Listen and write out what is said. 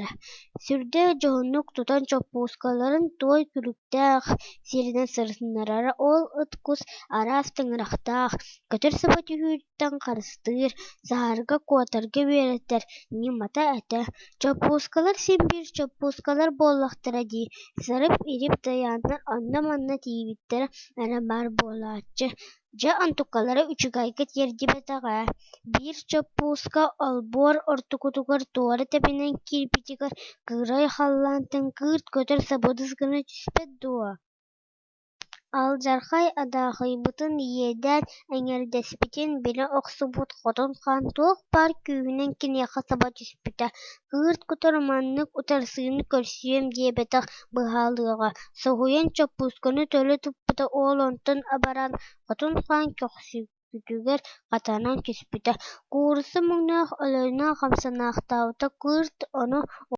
киһилэрэ. Сүрдэ дьоһуннук тутан чоппуускаларын туой күлүктээх сиринэн сырытыннарара ол ыт кус араас тыҥырахтаах, көтөр сыба түһүүрүттэн харыстыыр, саһаарга куотарга үөрэттэр, нимата этэ. Чоппуускалар син биир чоппуускалар буоллахтара дии, сырып ирип тайааннар онно-манна тиибиттэрэ эрэ баар буолааччы. Дьэ онтуккалара үчүгэйгэ тиэрдибэтэҕээ. Биир чоппууска олбуор ортукутугар туора тэбинэн киирбитигэр кыырай халлаантан кыырт көтөр сабыдыс гына түспэт дуо. Алдьархай адаахайбытын иэдээн эҥэрдэспитин бини охсубут хотон хаан туох баар күүһүнэн киниэхэ саба түспүтэ, кыырт кутары маннык утарсыыны көрсүөм диэбэтэх быһаалыаҕа. Соһуйан чоппуусканы төлө туппута уол онтон абараан хотон хаан көхсүкүтүгэр хатанан түспүтэ. Куурусу муҥнаах өлөрүнээн хамсынаахтаабыта кыырт ону